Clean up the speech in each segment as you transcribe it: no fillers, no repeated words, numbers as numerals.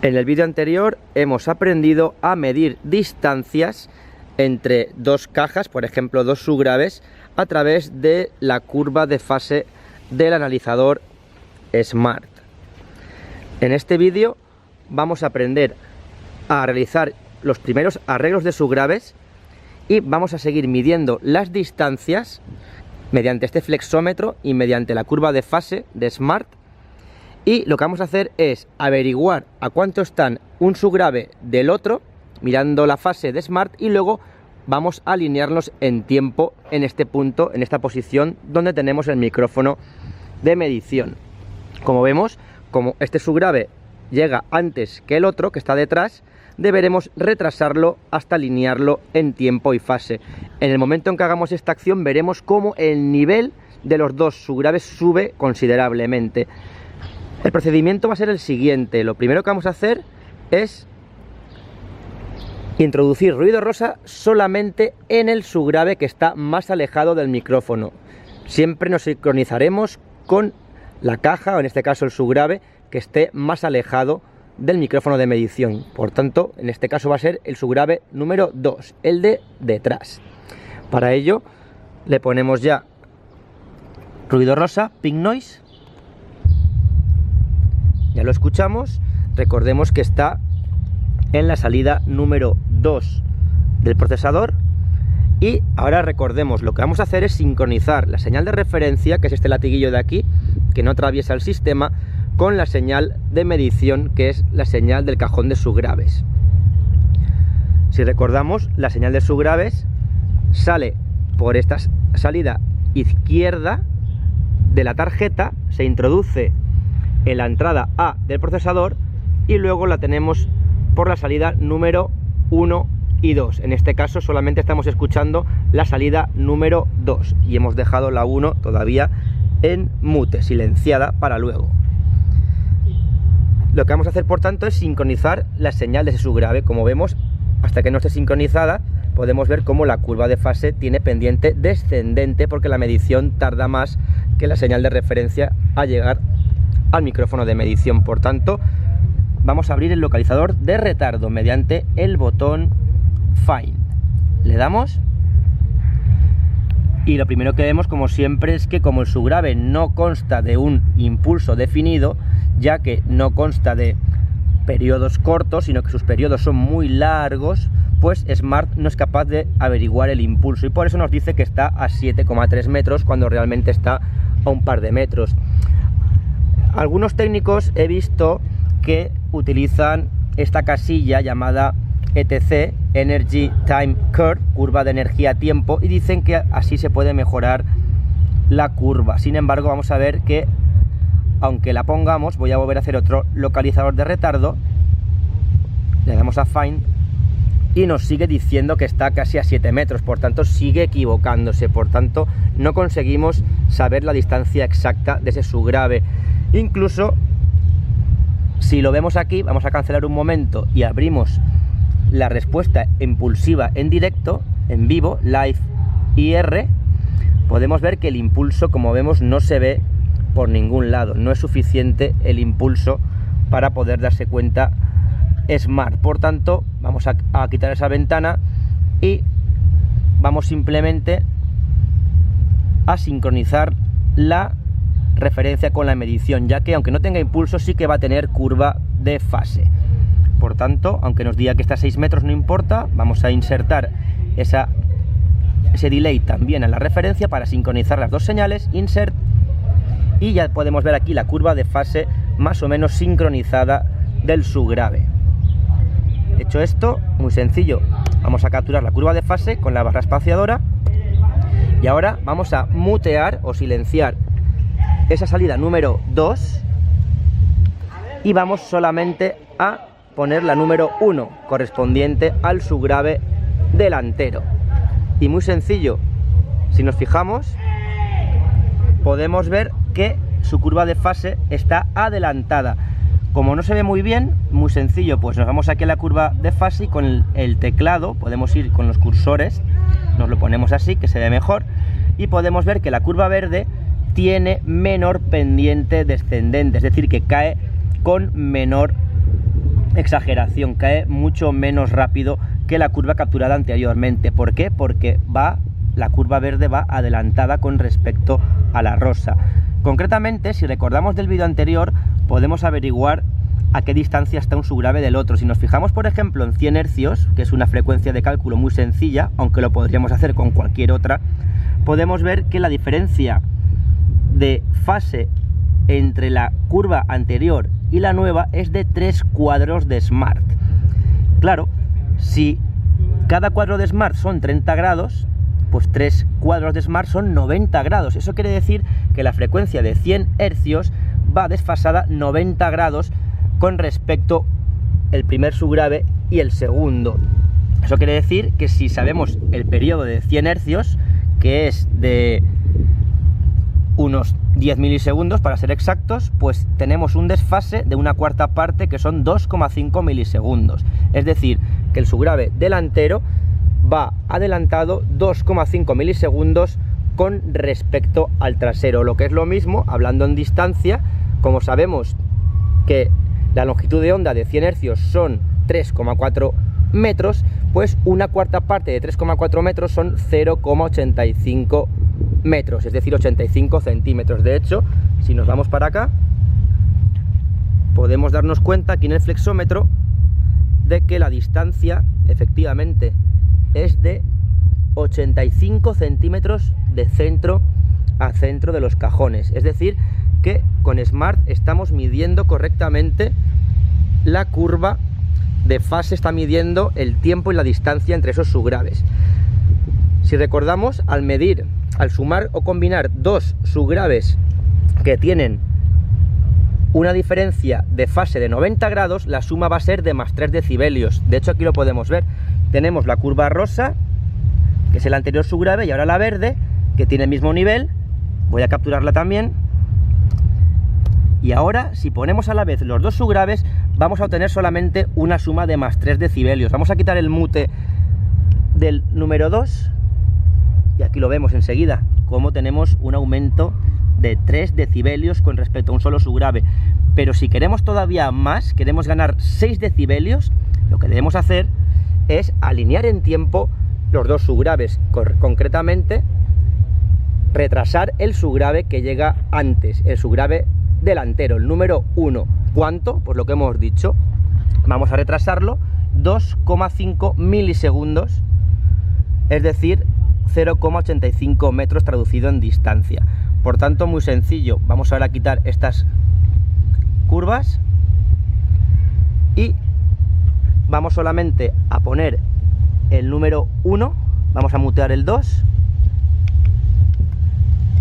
En el vídeo anterior hemos aprendido a medir distancias entre dos cajas, por ejemplo dos subgraves, a través de la curva de fase del analizador Smart. En este vídeo vamos a aprender a realizar los primeros arreglos de subgraves y vamos a seguir midiendo las distancias mediante este flexómetro y mediante la curva de fase de Smart. Y lo que vamos a hacer es averiguar a cuánto están un subgrave del otro, mirando la fase de Smart, y luego vamos a alinearlos en tiempo en este punto, en esta posición donde tenemos el micrófono de medición. Como vemos, como este subgrave llega antes que el otro, que está detrás, deberemos retrasarlo hasta alinearlo en tiempo y fase. En el momento en que hagamos esta acción veremos cómo el nivel de los dos subgraves sube considerablemente. El procedimiento va a ser el siguiente. Lo primero que vamos a hacer es introducir ruido rosa solamente en el subgrave que está más alejado del micrófono. Siempre nos sincronizaremos con la caja, o en este caso el subgrave, que esté más alejado del micrófono de medición. Por tanto, en este caso va a ser el subgrave número 2, el de detrás. Para ello le ponemos ya ruido rosa, pink noise. Ya lo escuchamos. Recordemos que está en la salida número 2 del procesador. Y ahora recordemos, lo que vamos a hacer es sincronizar la señal de referencia, que es este latiguillo de aquí, que no atraviesa el sistema, con la señal de medición, que es la señal del cajón de subgraves. Si recordamos, la señal de subgraves sale por esta salida izquierda de la tarjeta, se introduce en la entrada A del procesador y luego la tenemos por la salida número 1 y 2. En este caso solamente estamos escuchando la salida número 2 y hemos dejado la 1 todavía en mute, silenciada para luego. Lo que vamos a hacer, por tanto, es sincronizar la señal de ese subgrave. Como vemos, hasta que no esté sincronizada, podemos ver cómo la curva de fase tiene pendiente descendente, porque la medición tarda más que la señal de referencia a llegar al micrófono de medición. Por tanto, vamos a abrir el localizador de retardo mediante el botón Find. Le damos y lo primero que vemos, como siempre, es que como el subgrave no consta de un impulso definido, ya que no consta de periodos cortos, sino que sus periodos son muy largos, pues Smart no es capaz de averiguar el impulso y por eso nos dice que está a 7,3 metros cuando realmente está a un par de metros. Algunos técnicos he visto que utilizan esta casilla llamada ETC, Energy Time Curve, curva de energía tiempo, y dicen que así se puede mejorar la curva. Sin embargo, vamos a ver que aunque la pongamos, voy a volver a hacer otro localizador de retardo, le damos a Find y nos sigue diciendo que está casi a 7 metros, por tanto sigue equivocándose, por tanto no conseguimos saber la distancia exacta de ese subgrave. Incluso si lo vemos aquí, vamos a cancelar un momento y abrimos la respuesta impulsiva en directo, en vivo, live IR, podemos ver que el impulso, como vemos, no se ve por ningún lado. No es suficiente el impulso para poder darse cuenta Smart. Por tanto, vamos a quitar esa ventana y vamos simplemente a sincronizar la referencia con la medición, ya que aunque no tenga impulso sí que va a tener curva de fase. Por tanto, aunque nos diga que está a 6 metros, no importa, vamos a insertar ese delay también en la referencia para sincronizar las dos señales. Insert, y ya podemos ver aquí la curva de fase más o menos sincronizada del subgrave. Hecho esto, muy sencillo, vamos a capturar la curva de fase con la barra espaciadora y ahora vamos a mutear o silenciar esa salida número 2 y vamos solamente a poner la número 1 correspondiente al subgrave delantero. Y muy sencillo, si nos fijamos podemos ver que su curva de fase está adelantada. Como no se ve muy bien, muy sencillo, pues nos vamos aquí a la curva de fase y con el teclado podemos ir con los cursores, nos lo ponemos así que se ve mejor y podemos ver que la curva verde tiene menor pendiente descendente, es decir, que cae con menor exageración, cae mucho menos rápido que la curva capturada anteriormente. ¿Por qué? Porque la curva verde va adelantada con respecto a la rosa. Concretamente, si recordamos del vídeo anterior, podemos averiguar a qué distancia está un subgrave del otro. Si nos fijamos, por ejemplo, en 100 Hz, que es una frecuencia de cálculo muy sencilla, aunque lo podríamos hacer con cualquier otra, podemos ver que la diferencia de fase entre la curva anterior y la nueva es de 3 cuadros de Smart. Claro, si cada cuadro de Smart son 30 grados, pues 3 cuadros de Smart son 90 grados. Eso quiere decir que la frecuencia de 100 Hz va desfasada 90 grados con respecto el primer subgrave y el segundo. Eso quiere decir que si sabemos el periodo de 100 Hz, que es de unos 10 milisegundos para ser exactos, pues tenemos un desfase de una cuarta parte, que son 2,5 milisegundos. Es decir, que el subgrave delantero va adelantado 2,5 milisegundos con respecto al trasero. Lo que es lo mismo, hablando en distancia, como sabemos que la longitud de onda de 100 Hz son 3,4 metros, pues una cuarta parte de 3,4 metros son 0,85 metros, es decir, 85 centímetros. De hecho, si nos vamos para acá, podemos darnos cuenta aquí en el flexómetro de que la distancia efectivamente es de 85 centímetros de centro a centro de los cajones. Es decir, que con Smart estamos midiendo correctamente la curva de fase, está midiendo el tiempo y la distancia entre esos subgraves. Si recordamos, al sumar o combinar dos subgraves que tienen una diferencia de fase de 90 grados, la suma va a ser de más 3 decibelios. De hecho, aquí lo podemos ver. Tenemos la curva rosa, que es el anterior subgrave, y ahora la verde, que tiene el mismo nivel. Voy a capturarla también. Y ahora, si ponemos a la vez los dos subgraves, vamos a obtener solamente una suma de más 3 decibelios. Vamos a quitar el mute del número 2. Y aquí lo vemos enseguida, cómo tenemos un aumento de 3 decibelios con respecto a un solo subgrave. Pero si queremos todavía más, queremos ganar 6 decibelios, lo que debemos hacer es alinear en tiempo los dos subgraves. Concretamente, retrasar el subgrave que llega antes, el subgrave delantero, el número 1. ¿Cuánto? Pues lo que hemos dicho. Vamos a retrasarlo 2,5 milisegundos, es decir, 0,85 metros traducido en distancia. Por tanto, muy sencillo. Vamos ahora a quitar estas curvas y vamos solamente a poner el número 1. Vamos a mutear el 2.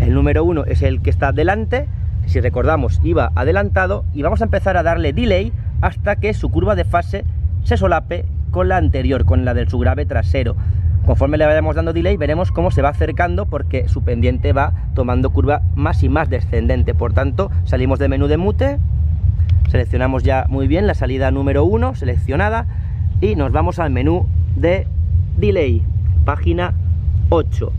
El número 1 es el que está delante. Si recordamos, iba adelantado, y vamos a empezar a darle delay hasta que su curva de fase se solape con la anterior, con la del subgrave trasero. Conforme le vayamos dando delay, veremos cómo se va acercando, porque su pendiente va tomando curva más y más descendente. Por tanto, salimos del menú de mute, seleccionamos ya muy bien la salida número 1 seleccionada, y nos vamos al menú de delay, página 8.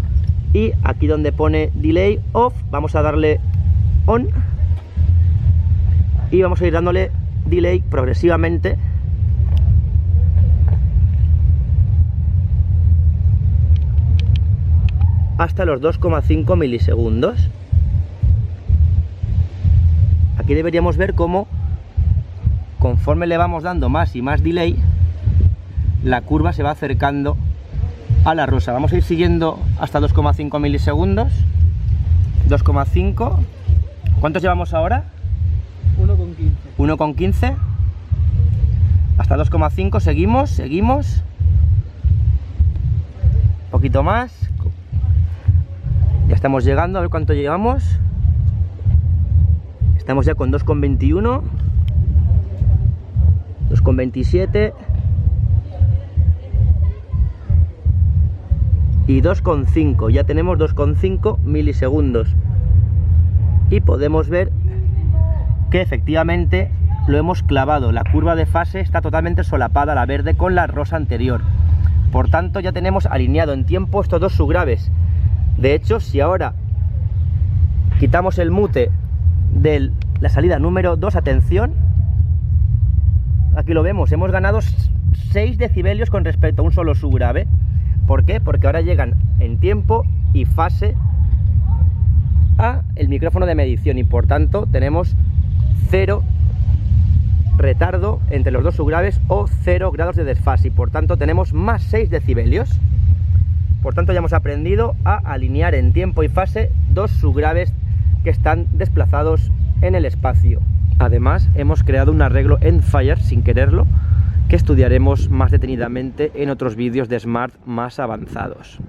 Y aquí donde pone delay off, vamos a darle on y vamos a ir dándole delay progresivamente hasta los 2,5 milisegundos. Aquí deberíamos ver cómo, conforme le vamos dando más y más delay, la curva se va acercando a la rosa. Vamos a ir siguiendo hasta 2,5 milisegundos. 2,5. ¿Cuántos llevamos ahora? 1,15. 1,15. Hasta 2,5. Seguimos. Un poquito más. Ya estamos llegando. A ver cuánto llevamos. Estamos ya con 2,21. 2,27. Y 2,5. Ya tenemos 2,5 milisegundos. Y podemos ver que efectivamente lo hemos clavado. La curva de fase está totalmente solapada, la verde con la rosa anterior. Por tanto, ya tenemos alineado en tiempo estos dos subgraves. De hecho, si ahora quitamos el mute de la salida número 2, atención, aquí aquí lo vemos, hemos ganado 6 decibelios con respecto a un solo subgrave. ¿Por qué? Porque ahora llegan en tiempo y fase a el micrófono de medición y por tanto tenemos 0 retardo entre los dos subgraves o 0 grados de desfase y por tanto tenemos más 6 decibelios. Por tanto ya hemos aprendido a alinear en tiempo y fase dos subgraves que están desplazados en el espacio. Además hemos creado un arreglo Endfire sin quererlo que estudiaremos más detenidamente en otros vídeos de Smart más avanzados.